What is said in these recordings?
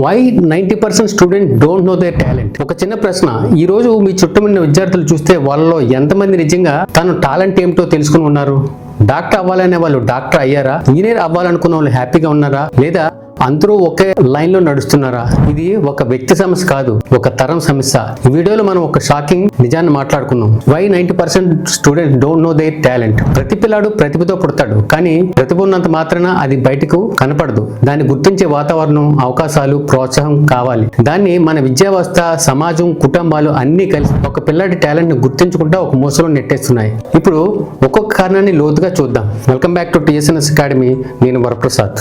Why 90% student don't know their talent? ఒక చిన్న ప్రశ్న. ఈ రోజు మీ చుట్టూ ఉన్న విద్యార్థులు చూస్తే వాళ్ళలో ఎంతమంది నిజంగా తన టాలెంట్ ఏమిటో తెలుసుకుని ఉన్నారు? డాక్టర్ అవ్వాలనే వాళ్ళు డాక్టర్ అయ్యారా? ఇంజనీర్ అవ్వాలనుకున్న వాళ్ళు హ్యాపీగా ఉన్నారా? లేదా అందరూ ఒకే లైన్ లో నడుస్తున్నారా? ఇది ఒక వ్యక్తి సమస్య కాదు, ఒక తరం సమస్య. ఈ వీడియోలో మనం ఒక షాకింగ్ నిజాన్ని మాట్లాడుకున్నాం. Why 90% student don't know their talent? ప్రతి పిల్లాడు ప్రతిభతో పుడతాడు, కానీ ప్రతిభ ఉన్నంత మాత్రాన అది బయటకు కనపడదు. దాన్ని గుర్తించే వాతావరణం, అవకాశాలు, ప్రోత్సాహం కావాలి. దాన్ని మన విద్యా వ్యవస్థ, సమాజం, కుటుంబాలు అన్ని కలిసి ఒక పిల్లాడి టాలెంట్ ని గుర్తించకుండా ఒక మూసలో నెట్టేస్తున్నాయి. ఇప్పుడు ఒక్కొక్క కారణాన్ని లోతుగా చూద్దాం. Welcome back to TSNS academy. నేను Varaprasad.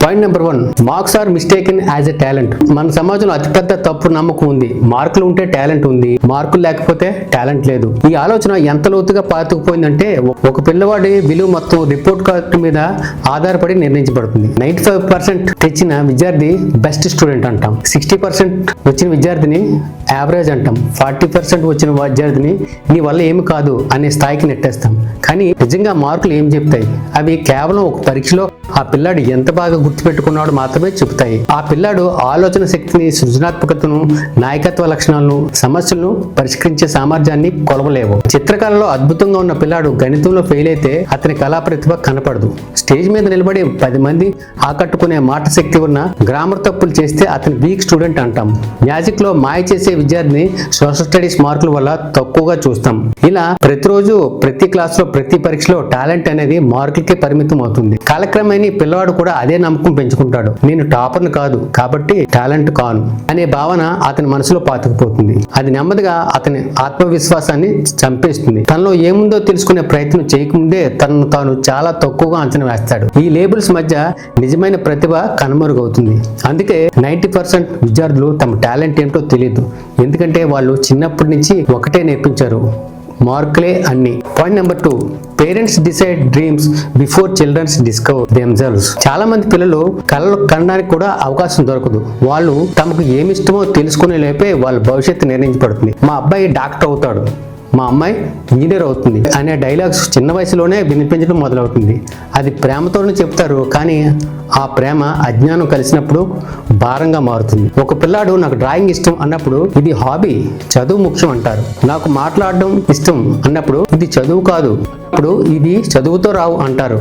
Point number 1, marks are mistaken as a talent. మన సమాజంలో అతిపెద్ద తప్పు నమ్మకం ఉంది. మార్కులు ఉంటే టాలెంట్ ఉంది, మార్కులు లేకపోతే టాలెంట్ లేదు. ఈ ఆలోచన ఎంత లోతుగా పాతుకుపోయిందంటే ఒక పిల్లవాడి విలువ మొత్తం రిపోర్ట్ కార్డు మీద ఆధారపడి నిర్ణయించబడుతుంది. 95% తెచ్చిన విద్యార్థి బెస్ట్ స్టూడెంట్ అంటాం, 60% వచ్చిన విద్యార్థిని యావరేజ్ అంటాం, 40% వచ్చిన విద్యార్థిని నీ వల్ల ఏమి కాదు అనే స్థాయికి నెట్టేస్తాం. కానీ నిజంగా మార్కులు ఏం చెప్తాయి? అవి కేవలం ఒక పరీక్షలో ఆ పిల్లాడు ఎంత బాగా గుర్తుపెట్టుకున్నాడు మాత్రమే చెబుతాయి. ఆ పిల్లాడు ఆలోచన శక్తిని, సృజనాత్మకతను, నాయకత్వ లక్షణాలను, సమస్యలను పరిష్కరించే సామర్థ్యాన్ని కొలవలేవు. చిత్రకళలో అద్భుతంగా ఉన్న పిల్లాడు గణితంలో ఫెయిల్ అయితే అతని కళా ప్రతిభ కనపడదు. స్టేజ్ మీద నిలబడి 10 మంది ఆకట్టుకునే మాట శక్తి ఉన్న గ్రామర్ తప్పులు చేస్తే అతని వీక్ స్టూడెంట్ అంటాం. మ్యాజిక్ లో మాయ చేసే విద్యార్థిని సోషల్ స్టడీస్ మార్కుల వల్ల తక్కువగా చూస్తాం. ఇలా ప్రతిరోజు, ప్రతి క్లాస్ లో, ప్రతి పరీక్షలో టాలెంట్ అనేది మార్కులకే పరిమితం అవుతుంది. కాలక్రమేణా పిల్లవాడు కూడా అదే నమ్మకం పెంచుకుంటాడు. నేను టాపర్ని కాదు కాబట్టి టాలెంట్ కాను అనే భావన అతని మనసులో పాతుకుపోతుంది. అది నెమ్మదిగా అతని ఆత్మవిశ్వాసాన్ని చంపేస్తుంది. తనలో ఏముందో తెలుసుకునే ప్రయత్నం చేయకముందే తనను తాను చాలా తక్కువగా అంచనా వేస్తాడు. ఈ లేబుల్స్ మధ్య నిజమైన ప్రతిభ కనుమరుగవుతుంది. అందుకే 90% విద్యార్థులు తమ టాలెంట్ ఏంటో తెలియదు. ఎందుకంటే వాళ్ళు చిన్నప్పటి నుంచి ఒకటే నేర్పించారు, మార్కులే అన్ని. Point number 2, parents decide dreams before childrens discover themselves. చాలా మంది పిల్లలు కళలు కనడానికి కూడా అవకాశం దొరకదు. వాళ్ళు తమకు ఏమి ఇష్టమో తెలుసుకునే లేపే వాళ్ళ భవిష్యత్తు నిర్ణయించబడుతుంది. మా అబ్బాయి డాక్టర్ అవుతాడు, మా అమ్మాయి ఇంజనీర్ అవుతుంది అనే డైలాగ్స్ చిన్న వయసులోనే వినిపించడం మొదలవుతుంది. అది ప్రేమతోనే చెప్తారు, కానీ ఆ ప్రేమ అజ్ఞానం కలిసినప్పుడు భారంగా మారుతుంది. ఒక పిల్లాడు నాకు డ్రాయింగ్ ఇష్టం అన్నప్పుడు ఇది హాబీ, చదువు ముఖ్యం అంటారు. నాకు మాట్లాడడం ఇష్టం అన్నప్పుడు ఇది చదువు కాదు, అప్పుడు ఇది చదువుతో రావు అంటారు.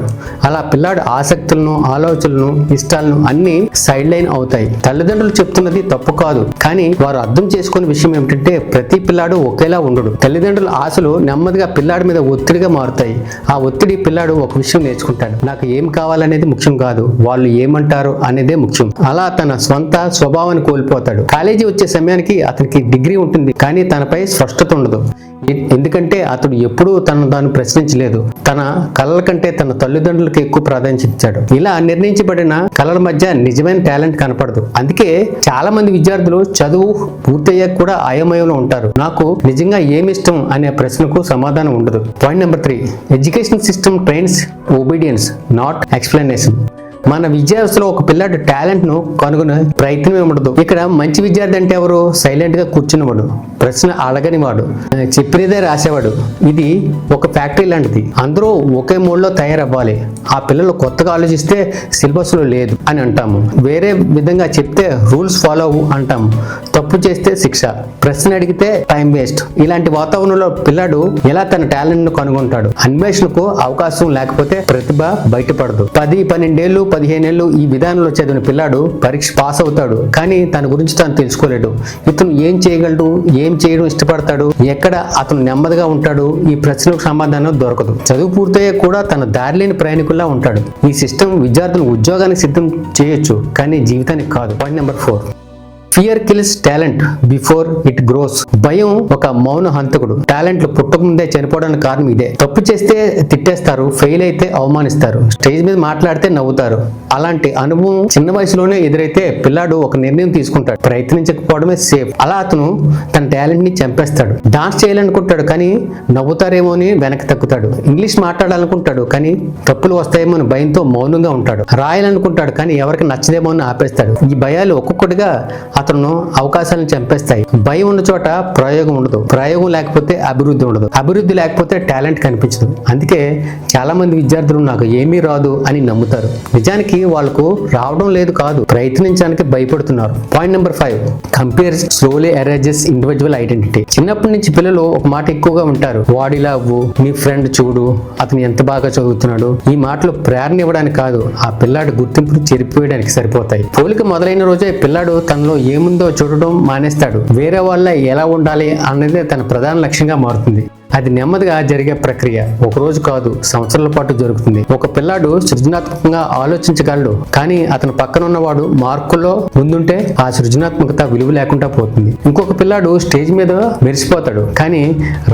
అలా పిల్లాడు ఆసక్తులను, ఆలోచనలను, ఇష్టాలను అన్ని సైడ్ లైన్ అవుతాయి. తల్లిదండ్రులు చెప్తున్నది తప్పు కాదు, కానీ వారు అర్థం చేసుకునే విషయం ఏమిటంటే ప్రతి పిల్లాడు ఒకేలా ఉండడు. తల్లిదండ్రుల ఆశలు నెమ్మదిగా పిల్లాడి మీద ఒత్తిడిగా మారుతాయి. ఆ ఒత్తిడి పిల్లాడు ఒక విషయం నేర్చుకుంటాడు, నాకు ఏం కావాలనేది ముఖ్యం కాదు, వాళ్ళు ఏమంటారు అనేదే ముఖ్యం. అలా తన స్వంత స్వభావాన్ని కోల్పోతాడు. కాలేజీ వచ్చే సమయానికి అతనికి డిగ్రీ ఉంటుంది, కానీ తనపై స్పష్టత ఉండదు. ఎందుకంటే అతడు ఎప్పుడూ తనను తాను ప్రశ్నించలేదు. తన కళల కంటే తన తల్లిదండ్రులకు ఎక్కువ ప్రాధాన్యత ఇచ్చాడు. ఇలా నిర్ణయించబడిన కళల మధ్య నిజమైన టాలెంట్ కనపడదు. అందుకే చాలా మంది విద్యార్థులు చదువు పూర్తయ్యాక కూడా అయోమయంలో ఉంటారు. నాకు నిజంగా ఏమి ఇష్టం అనే ప్రశ్నకు సమాధానం ఉండదు. Point number 3, education system trains obedience not explanation. మన విద్యావ్యవస్థలో ఒక పిల్లాడి టాలెంట్ ను కనుగొనే ప్రయత్నమే ఉండదు. ఇక్కడ మంచి విద్యార్థి అంటే ఎవరు? సైలెంట్ గా కూర్చున్నవాడు, ప్రశ్న అడగని వాడు, చెప్పినదే రాసేవాడు. ఇది ఒక ఫ్యాక్టరీ లాంటిది, అందరూ ఒకే మోడ్ లో తయారవ్వాలి. ఆ పిల్లలు కొత్తగా ఆలోచిస్తే సిలబస్ లో లేదు అని అంటాము, వేరే విధంగా చెప్తే రూల్స్ ఫాలో అవ్వు అంటాము, తప్పు చేస్తే శిక్ష, ప్రశ్న అడిగితే టైం వేస్ట్. ఇలాంటి వాతావరణంలో పిల్లాడు ఎలా తన టాలెంట్ ను కనుగొంటాడు? అన్వేషణకు అవకాశం లేకపోతే ప్రతిభ బయటపడదు. 10-12 ఏళ్ళు 15 ఏళ్ళు ఈ విధానంలో చదివిన పిల్లాడు పరీక్ష పాస్ అవుతాడు, కానీ తన గురించి తాను తెలుసుకోలేడు. ఇతను ఏం చేయగలడు, ఏం చేయడం ఇష్టపడతాడు, ఎక్కడ అతను నెమ్మదిగా ఉంటాడు, ఈ ప్రశ్నకు సమాధానం దొరకదు. చదువు పూర్తయ్యే కూడా తన దారి లేని ప్రయాణికుల్లా ఉంటాడు. ఈ సిస్టమ్ విద్యార్థులను ఉద్యోగానికి సిద్ధం చేయొచ్చు, కానీ జీవితానికి కాదు. Point number 4, fear kills talent before it grows. భయం ఒక మౌన హంతకుడు. టాలెంట్లు పుట్టకముందే చనిపోవడానికి కారణం ఇదే. తప్పు చేస్తే తిట్టేస్తారు, ఫెయిల్ అయితే అవమానిస్తారు, స్టేజ్ మీద మాట్లాడితే నవ్వుతారు. అలాంటి అనుభవం చిన్న వయసులోనే ఎదురైతే పిల్లాడు ఒక నిర్ణయం తీసుకుంటాడు, ప్రయత్నించకపోవడమే సేఫ్. అలా అతను తన టాలెంట్ ని చంపేస్తాడు. డాన్స్ చేయాలనుకుంటాడు, కానీ నవ్వుతారేమో అని వెనక్కి తగ్గుతాడు. ఇంగ్లీష్ మాట్లాడాలనుకుంటాడు, కానీ తప్పులు వస్తాయేమో అని భయంతో మౌనంగా ఉంటాడు. రాయాలనుకుంటాడు, కానీ ఎవరికి నచ్చదేమో అని ఆపేస్తాడు. ఈ భయాలు ఒక్కొక్కటిగా అతను మాత్రం అవకాశాలను చంపేస్తాయి. భయం ఉన్న చోట ప్రయోగం ఉండదు, ప్రయోగం లేకపోతే అభివృద్ధి ఉండదు, అభివృద్ధి లేకపోతే టాలెంట్ కనిపించదు. అందుకే చాలా మంది విద్యార్థులు నాకు ఏమీ రాదు అని నమ్ముతారు. నిజానికి వాళ్ళకు రావడం లేదు కాదు, ప్రయత్నించడానికి భయపడుతున్నారు. Point number 5, compare slowly erases individual identity. చిన్నప్పటి నుంచి పిల్లలు ఒక మాట ఎక్కువగా ఉంటారు, వాడిలా అవ్వు, నీ ఫ్రెండ్ చూడు అతను ఎంత బాగా చదువుతున్నాడు. ఈ మాటలు ప్రేరణ ఇవ్వడానికి కాదు, ఆ పిల్లాడి గుర్తింపును చెరిపివేయడానికి సరిపోతాయి. పోలిక మొదలైన రోజే పిల్లాడు తనలో ఏముందో చూడడం మానేస్తాడు. వేరే వాళ్ళ ఎలా ఉండాలి అనేది తన ప్రధాన లక్ష్యంగా మారుతుంది. అది నెమ్మదిగా జరిగే ప్రక్రియ, ఒక రోజు కాదు, సంవత్సరాల పాటు జరుగుతుంది. ఒక పిల్లాడు సృజనాత్మకంగా ఆలోచించగలడు, కానీ అతను పక్కన ఉన్నవాడు మార్కుల్లో ముందుంటే ఆ సృజనాత్మకత విలువ లేకుండా పోతుంది. ఇంకొక పిల్లాడు స్టేజ్ మీద మెరిసిపోతాడు, కానీ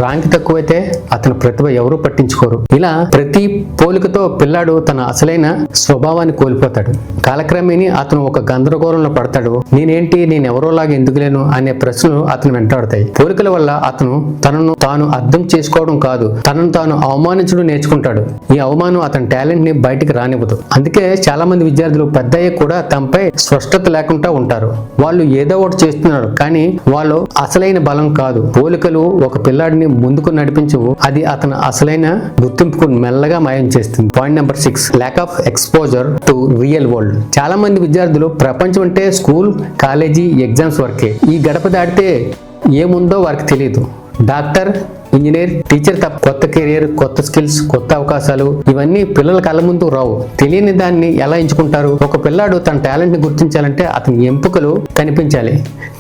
ర్యాంక్ తక్కువైతే అతని ప్రతిభ ఎవరూ పట్టించుకోరు. ఇలా ప్రతి పోలికతో పిల్లాడు తన అసలైన స్వభావాన్ని కోల్పోతాడు. కాలక్రమేణీ అతను ఒక గందరగోళంలో పడతాడు. నేను ఎవరోలాగా ఎందుకు లేను అనే ప్రశ్నలు అతను వెంటాడతాయి. పోలికల వల్ల అతను తనను తాను అర్థం చేసుకోవడం కాదు, తనను తాను అవమానించడం నేర్చుకుంటాడు. ఈ అవమానం అతని టాలెంట్ ని బయటికి రానివ్వదు. అందుకే చాలా మంది విద్యార్థులు పెద్దయ్య కూడా తమపై స్పష్టత లేకుండా ఉంటారు. వాళ్ళు ఏదో ఒకటి చేస్తున్నారు, కానీ వాళ్ళు అసలైన బలం కాదు. పోలికలు ఒక పిల్లాడిని ముందుకు నడిపించవు, అది అతని అసలైన గుర్తింపుకు మెల్లగా మాయం చేస్తుంది. Point number 6, lack of exposure to real world. చాలా మంది విద్యార్థులు ప్రపంచం అంటే స్కూల్, కాలేజీ, ఎగ్జామ్స్ వరకే. ఈ గడప దాటితే ఏముందో వారికి తెలియదు. డాక్టర్, ఇంజనీర్, టీచర్ తప్ప కొత్త కెరియర్, కొత్త స్కిల్స్, కొత్త అవకాశాలు ఇవన్నీ పిల్లల కళ్ళ ముందు రావు. తెలియని దాన్ని ఎలా ఎంచుకుంటారు? ఒక పిల్లాడు తన టాలెంట్ ని గుర్తించాలంటే అతని ఎంపికలు కనిపించాలి,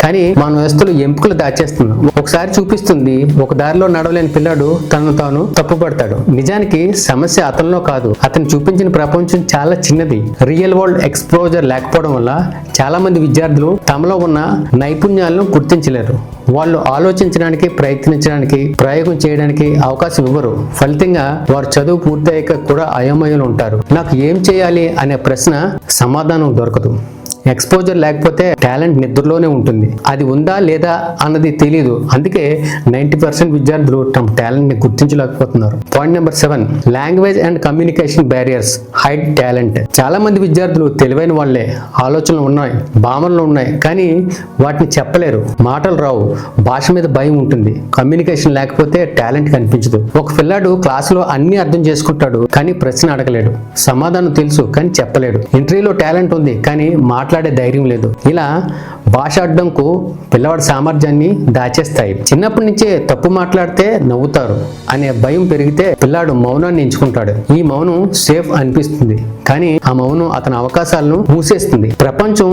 కానీ మన వ్యవస్థలు ఎంపికలు దాచేస్తున్నాం. ఒకసారి చూపిస్తుంది, ఒక దారిలో నడవలేని పిల్లాడు తనను తాను తప్పుపడతాడు. నిజానికి సమస్య అతనిలో కాదు, అతను చూపించిన ప్రపంచం చాలా చిన్నది. రియల్ వరల్డ్ ఎక్స్పోజర్ లేకపోవడం వల్ల చాలా మంది విద్యార్థులు తమలో ఉన్న నైపుణ్యాలను గుర్తించలేరు. వాళ్ళు ఆలోచించడానికి, ప్రయత్నించడానికి, ప్రయోగం చేయడానికి అవకాశం ఇవ్వరు. ఫలితంగా వారు చదువు పూర్తయ్యాక కూడా అయోమయంలో ఉంటారు. నాకు ఏం చేయాలి అనే ప్రశ్న సమాధానం దొరకదు. ఎక్స్పోజర్ లేకపోతే టాలెంట్ నిద్రలోనే ఉంటుంది, అది ఉందా లేదా అన్నది తెలియదు. అందుకే 90% విద్యార్థులు తమ టాలెంట్ ని గుర్తించలేకపోతున్నారు. Point number 7, language and communication barriers hide talent. చాలా మంది విద్యార్థులు తెలివైన వాళ్లే, ఆలోచనలు ఉన్నాయి, భావనలు ఉన్నాయి, కానీ వాటిని చెప్పలేరు. మాటలు రావు, భాష మీద భయం ఉంటుంది. కమ్యూనికేషన్ లేకపోతే టాలెంట్ కనిపించదు. ఒక పిల్లాడు క్లాసులో అన్ని అర్థం చేసుకుంటాడు, కానీ ప్రశ్న అడగలేడు. సమాధానం తెలుసు కానీ చెప్పలేడు. ఇంటర్వ్యూలో టాలెంట్ ఉంది, కానీ మాట్లాడే ధైర్యం లేదు. ఇలా భాష అడ్డంకు పిల్లవాడి సామర్థ్యాన్ని దాచేస్తాయి. చిన్నప్పటి నుంచే తప్పు మాట్లాడితే నవ్వుతారు అనే భయం పెరిగితే పిల్లాడు మౌనాన్ని ఎంచుకుంటాడు. ఈ మౌనం సేఫ్ అనిపిస్తుంది, కానీ ఆ మౌనం అతని అవకాశాలను మూసేస్తుంది. ప్రపంచం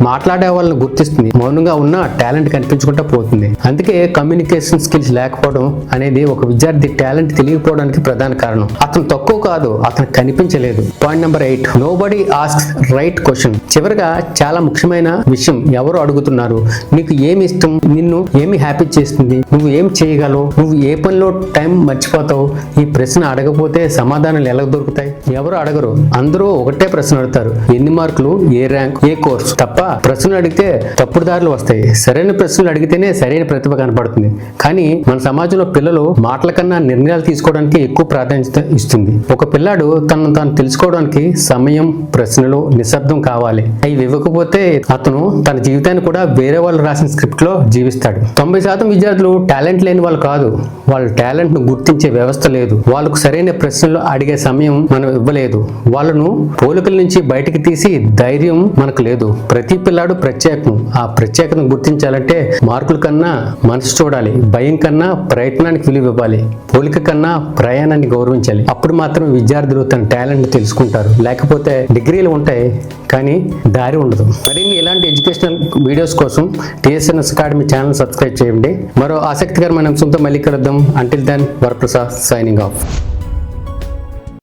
మాట్లాడే వాళ్ళని గుర్తిస్తుంది, మౌనంగా ఉన్న టాలెంట్ కనిపించుకుంటా పోతుంది. అందుకే కమ్యూనికేషన్ స్కిల్స్ లేకపోవడం అనేది ఒక విద్యార్థి టాలెంట్ తెలియకపోవడానికి ప్రధాన కారణం. అతను తక్కువ కాదు, అతను కనిపించలేదు. Point number 8, nobody asks right question. చివరిగా చాలా ముఖ్యమైన విషయం, ఎవరు అడుగుతున్నారు, నీకు ఏమి ఇష్టం, నిన్ను ఏమి హ్యాపీ చేస్తుంది, నువ్వు ఏం చేయగలవు, నువ్వు ఏ పనిలో టైం మర్చిపోతావు? ఈ ప్రశ్న అడగపోతే సమాధానాలు ఎలా దొరుకుతాయి? ఎవరు అడగరు. అందరూ ఒకటే ప్రశ్న అడుగుతారు, ఎన్ని మార్కులు, ఏ ర్యాంక్, ఏ కోర్సు. తప్ప ప్రశ్నలు అడిగితే తప్పుడు దారులు వస్తాయి. సరైన ప్రశ్నలు అడిగితేనే సరైన ప్రతిభ కనపడుతుంది. కానీ మన సమాజంలో పిల్లలు మాటల కన్నా నిర్ణయాలు తీసుకోవడానికి ఎక్కువ ప్రాధాన్యత ఇస్తుంది. ఒక పిల్లాడు తనను తాను తెలుసుకోవడానికి సమయం, ప్రశ్నలు, నిశ్శబ్దం కావాలి. అవి ఇవ్వకపోతే అతను తన జీవితాన్ని కూడా వేరే వాళ్ళు రాసిన స్క్రిప్ట్ లో జీవిస్తాడు. 90% విద్యార్థులు టాలెంట్ లేని వాళ్ళు కాదు, వాళ్ళ టాలెంట్ ను గుర్తించే వ్యవస్థ లేదు. వాళ్ళకు సరైన ప్రశ్నలు అడిగే సమయం మనం ఇవ్వలేదు. వాళ్ళను పోలికల నుంచి బయటికి తీసి ధైర్యం మనకు లేదు. ప్రతి పిల్లాడు ప్రత్యేకం. ఆ ప్రత్యేకతను గుర్తించాలంటే మార్కుల కన్నా మనసు చూడాలి, భయం కన్నా ప్రయత్నానికి విలువ ఇవ్వాలి, పోలిక కన్నా ప్రయాణాన్ని గౌరవించాలి. అప్పుడు మాత్రం విద్యార్థులు తన టాలెంట్ తెలుసుకుంటారు. లేకపోతే డిగ్రీలు ఉంటాయి కానీ దారి ఉండదు. మరిన్ని ఇలాంటి ఎడ్యుకేషనల్ వీడియోస్ కోసం TSNS అకాడమీ ఛానల్ సబ్స్క్రైబ్ చేయండి. మరో ఆసక్తికరమైన అంశంతో మళ్ళీ కలుద్దాం. Until then, Varaprasad signing of.